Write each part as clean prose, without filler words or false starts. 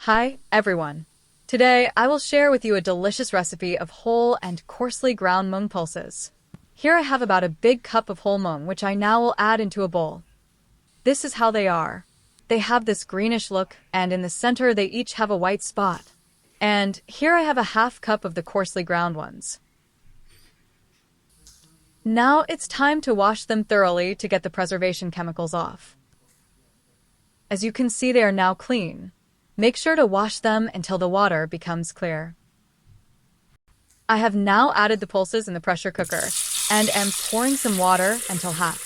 Hi, everyone. Today, I will share with you a delicious recipe of whole and coarsely ground mung pulses. Here I have about a big cup of whole mung, which I now will add into a bowl. This is how they are. They have this greenish look, and in the center they each have a white spot. And here I have a half cup of the coarsely ground ones. Now it's time to wash them thoroughly to get the preservation chemicals off. As you can see, they are now clean. Make sure to wash them until the water becomes clear. I have now added the pulses in the pressure cooker and am pouring some water until hot.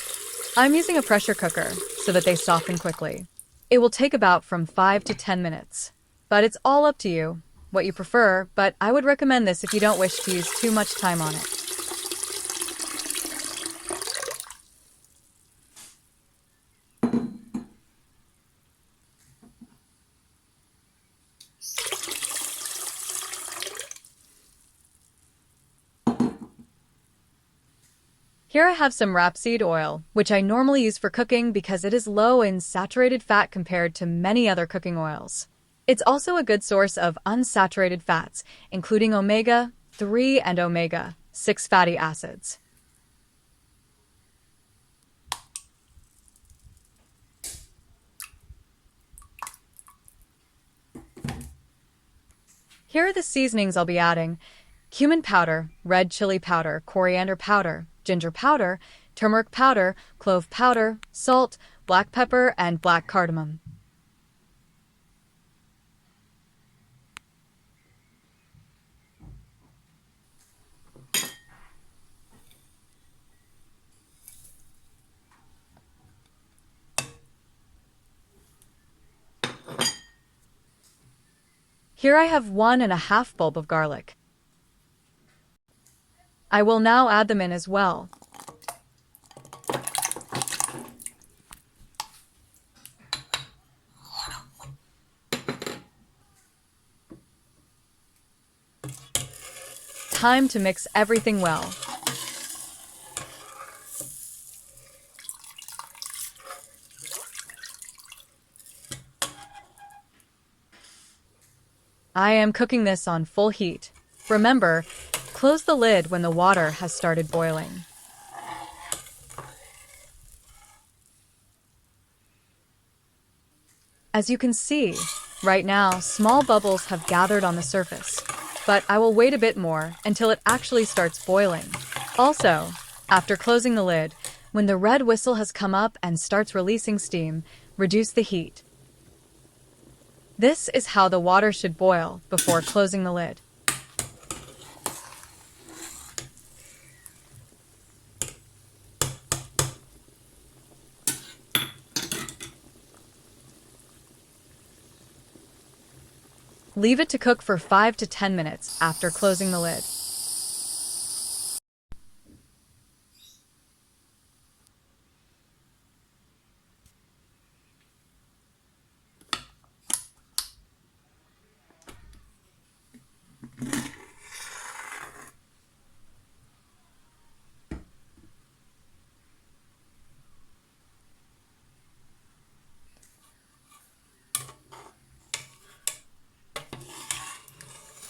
I'm using a pressure cooker so that they soften quickly. It will take about from 5 to 10 minutes. But it's all up to you, what you prefer, but I would recommend this if you don't wish to use too much time on it. Here I have some rapeseed oil, which I normally use for cooking because it is low in saturated fat compared to many other cooking oils. It's also a good source of unsaturated fats, including omega-3 and omega-6 fatty acids. Here are the seasonings I'll be adding: cumin powder, red chili powder, coriander powder, ginger powder, turmeric powder, clove powder, salt, black pepper, and black cardamom. Here I have 1.5 bulb of garlic. I will now add them in as well. Time to mix everything well. I am cooking this on full heat. Remember, close the lid when the water has started boiling. As you can see, right now, small bubbles have gathered on the surface, but I will wait a bit more until it actually starts boiling. Also, after closing the lid, when the red whistle has come up and starts releasing steam, reduce the heat. This is how the water should boil before closing the lid. Leave it to cook for 5 to 10 minutes after closing the lid.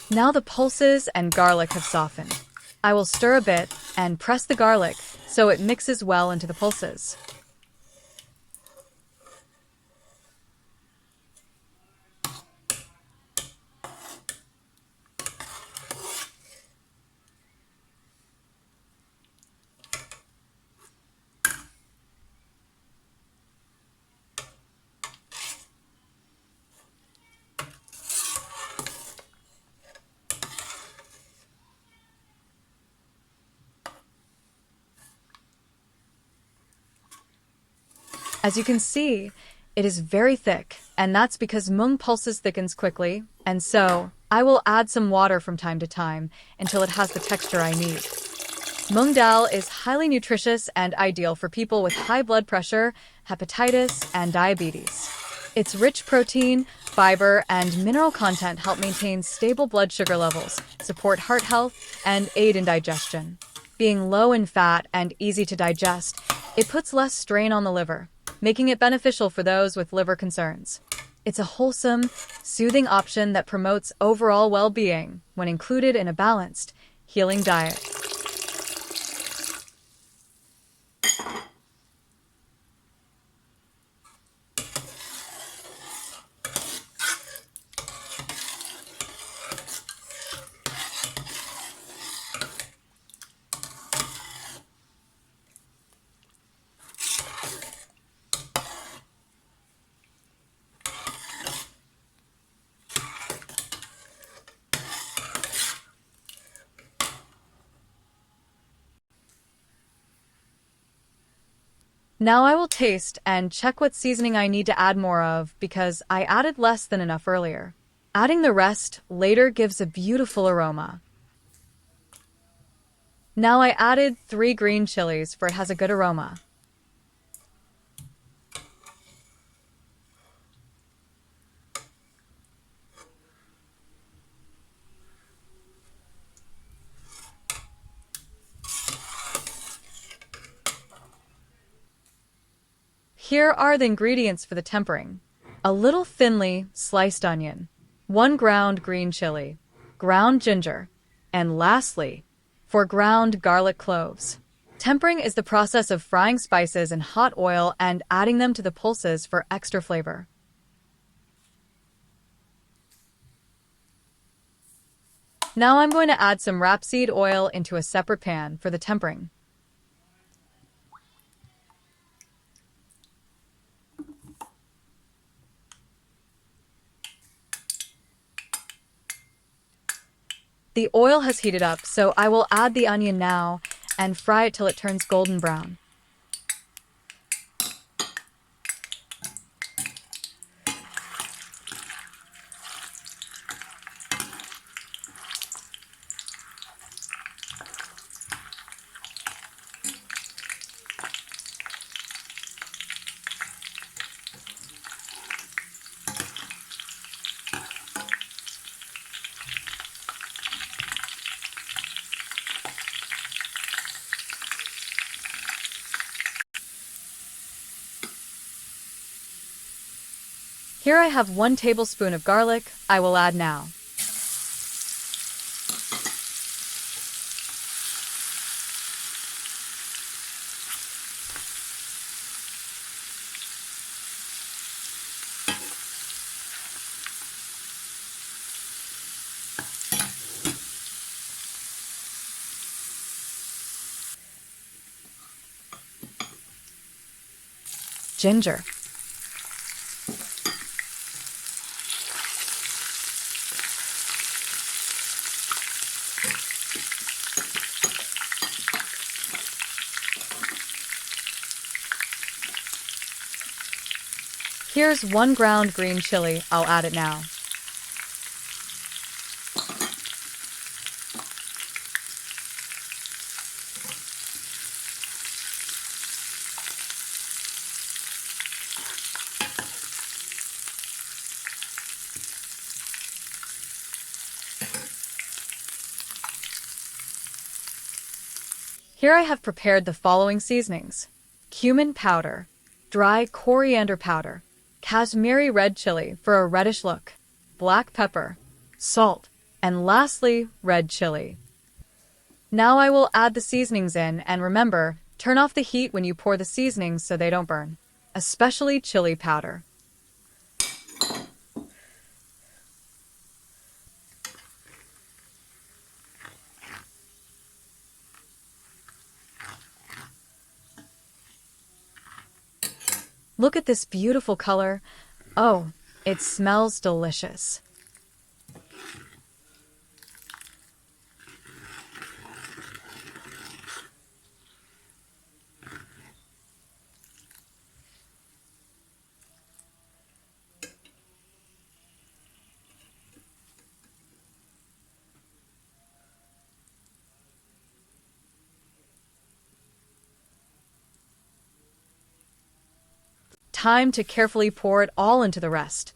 Now the pulses and garlic have softened. I will stir a bit and press the garlic so it mixes well into the pulses. As you can see, it is very thick, and that's because mung pulses thickens quickly, and so I will add some water from time to time until it has the texture I need. Moong dal is highly nutritious and ideal for people with high blood pressure, hepatitis, and diabetes. Its rich protein, fiber, and mineral content help maintain stable blood sugar levels, support heart health, and aid in digestion. Being low in fat and easy to digest, it puts less strain on the liver, making it beneficial for those with liver concerns. It's a wholesome, soothing option that promotes overall well-being when included in a balanced, healing diet. Now I will taste and check what seasoning I need to add more of because I added less than enough earlier. Adding the rest later gives a beautiful aroma. Now I added 3 green chilies for it has a good aroma. Here are the ingredients for the tempering. A little thinly sliced onion, 1 ground green chili, ground ginger, and lastly, 4 ground garlic cloves. Tempering is the process of frying spices in hot oil and adding them to the pulses for extra flavor. Now I'm going to add some rapeseed oil into a separate pan for the tempering. The oil has heated up, so I will add the onion now and fry it till it turns golden brown. Here I have 1 tablespoon of garlic I will add now. Ginger. Here's 1 ground green chili, I'll add it now. Here I have prepared the following seasonings: cumin powder, dry coriander powder, Kashmiri red chili for a reddish look, black pepper, salt, and lastly, red chili. Now I will add the seasonings in, and remember, turn off the heat when you pour the seasonings so they don't burn, especially chili powder. Look at this beautiful color. Oh, it smells delicious. Time to carefully pour it all into the rest.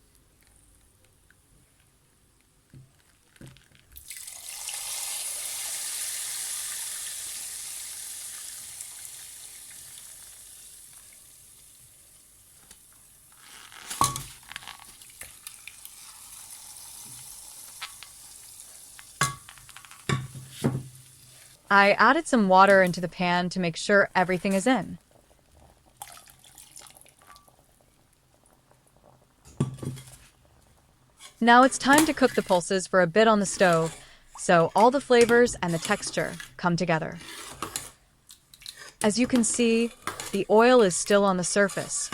I added some water into the pan to make sure everything is in. Now it's time to cook the pulses for a bit on the stove, so all the flavors and the texture come together. As you can see, the oil is still on the surface.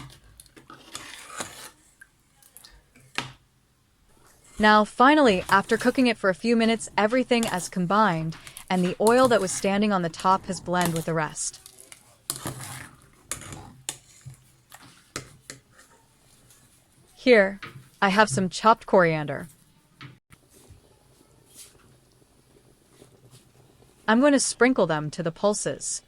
Now, finally, after cooking it for a few minutes, everything has combined, and the oil that was standing on the top has blended with the rest. Here, I have some chopped coriander. I'm going to sprinkle them to the pulses.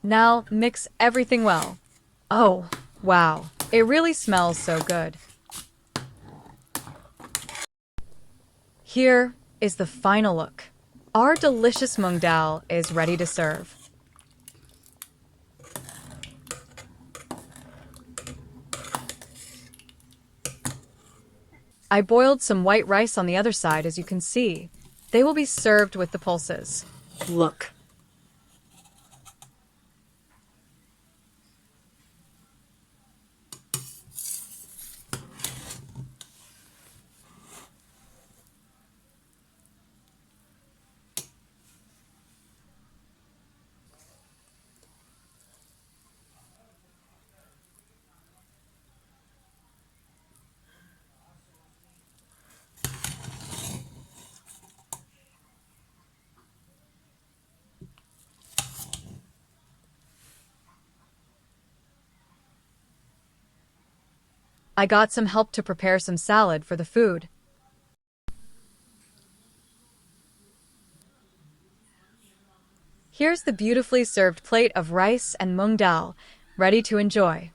Now mix everything well. Oh, wow, it really smells so good. Here is the final look. Our delicious Moong Dal is ready to serve. I boiled some white rice on the other side, as you can see. They will be served with the pulses. Look. I got some help to prepare some salad for the food. Here's the beautifully served plate of rice and Moong Dal, ready to enjoy.